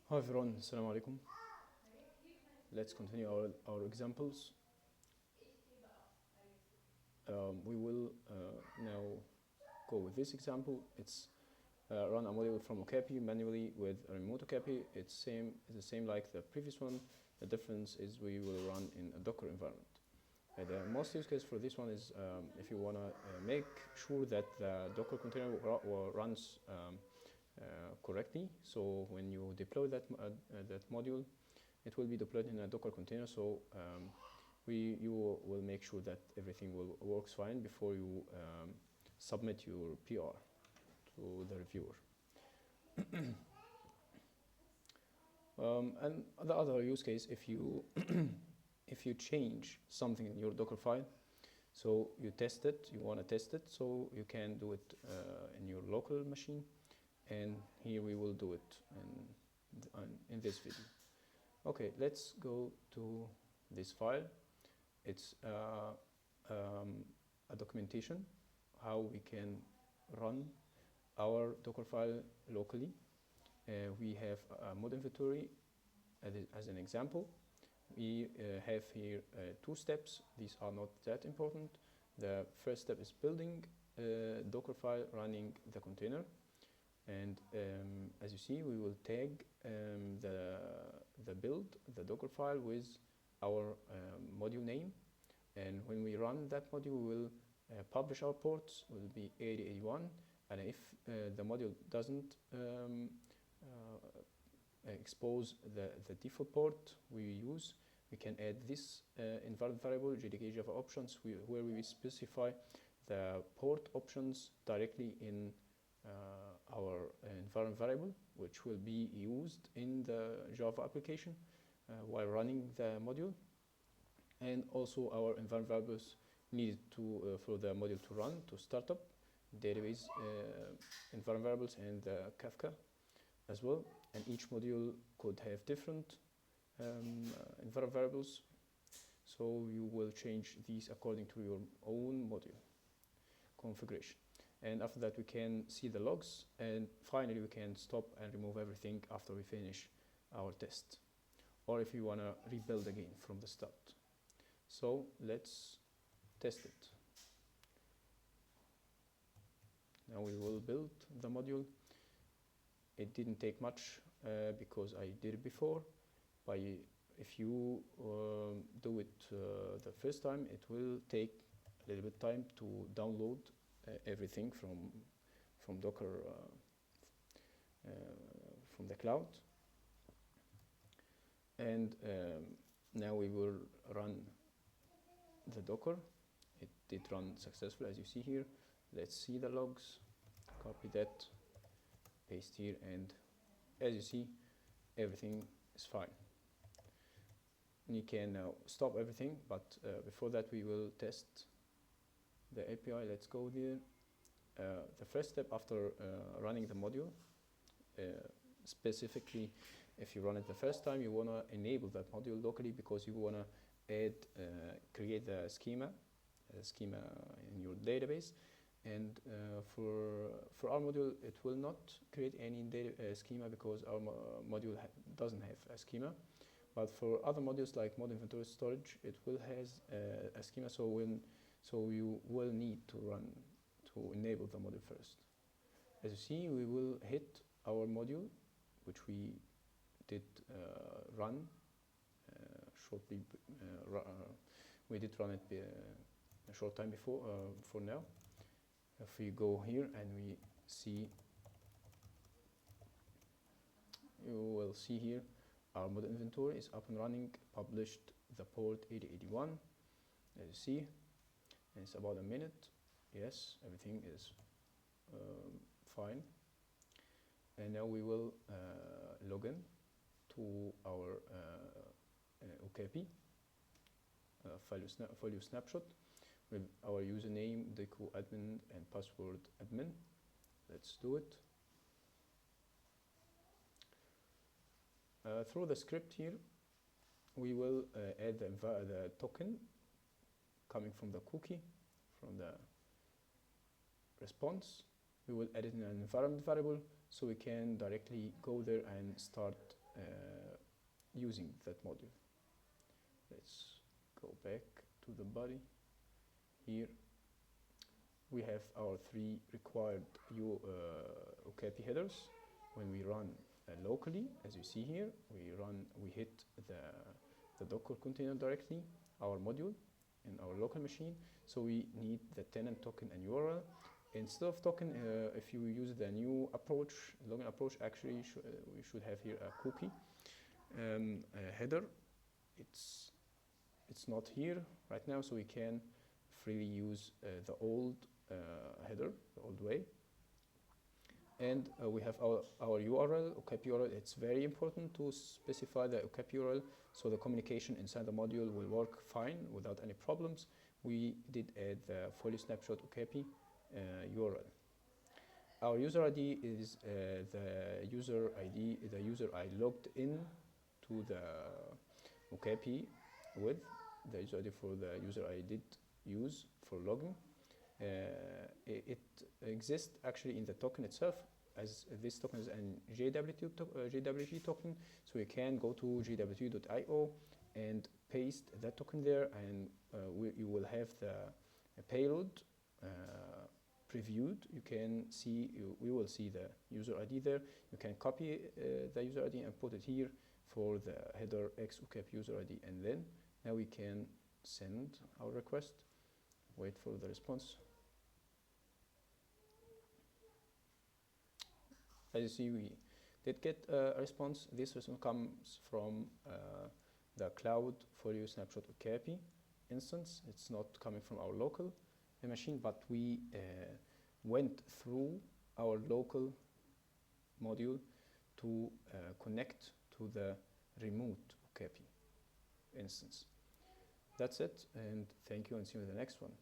Hi everyone, Assalamu alaikum. Let's continue our examples. We will now go with this example. It's run a module from Okapi manually with a remote Okapi. It's the same like the previous one. The difference is we will run in a Docker environment. The most use case for this one is if you want to make sure that the Docker container runs correctly. So when you deploy that module, it will be deployed in a Docker container. So you will make sure that everything works fine before you submit your PR to the reviewer. And the other use case, if you if you change something in your Docker file, so you test it, you want to test it, so you can do it in your local machine, and here we will do it in this video. Okay, let's go to this file. It's a documentation how we can run our Docker file locally. We have a mod inventory as an example. We have here 2 steps. These are not that important. The first step is building a Docker file running the container. And as you see, we will tag the build, the Docker file with our module name. And when we run that module, we will publish our ports, will be 8081. And if the module doesn't expose the default port we use, we can add this environment variable, JDK Java options, where we specify the port options directly in our environment variable, which will be used in the Java application while running the module. And also our environment variables needed for the module to run, to start up, database environment variables and Kafka as well. And each module could have different environment variables, so you will change these according to your own module configuration. And after that we can see the logs, and finally we can stop and remove everything after we finish our test, or if you want to rebuild again from the start. So let's test it. Now we will build the module. It didn't take much because I did it before. If you do it the first time, it will take a little bit time to download everything from Docker from the cloud. And now we will run the Docker. It did run successfully, as you see here. Let's see the logs. Copy that, paste here, and as you see, everything is fine. And you can now stop everything, but before that we will test the API. Let's go there. The first step after running the module, specifically if you run it the first time, you want to enable that module locally because you want to create the schema in your database. And for our module, it will not create any schema because our module doesn't have a schema. But for other modules like mod inventory storage, it will has a schema. So you will need to enable the module first. As you see, we will hit our module, which we did run shortly. We did run it a short time before. For now, if we go here and we see, you will see here our mod inventory is up and running, published the port 8081, as you see, and it's about a minute. Yes, everything is fine. And now we will log in to our Okapi folio snapshot with our username, deco admin, and password admin. Let's do it. Through the script here, we will add the token coming from the cookie, from the response. We will add it in an environment variable so we can directly go there and start using that module. Let's go back to the body. Here we have our three required Okapi headers. When we run locally, as you see here, we hit the Docker container directly, our module in our local machine. So we need the tenant token and URL. Instead of token, if you use the new approach, login approach, actually we should have here a copy header. It's not here right now, so we can freely use the old header, the old way. And we have our URL, Okapi URL. It's very important to specify the Okapi URL so the communication inside the module will work fine without any problems. We did add the folio snapshot Okapi URL. Our user ID is the user ID, the user I logged in to the Okapi with, the user ID for the user I did use for logging. It exists actually in the token itself, as this token is an JWT token, so you can go to jwt.io and paste that token there, and you will have the payload previewed. You can see, we will see the user ID there. You can copy the user ID and put it here for the header X Okapi user ID, and then now we can send our request. Wait for the response. As you see, we did get a response. This response comes from the cloud folio snapshot Okapi instance. It's not coming from our local machine, but we went through our local module to connect to the remote Okapi instance. That's it, and thank you, and see you in the next one.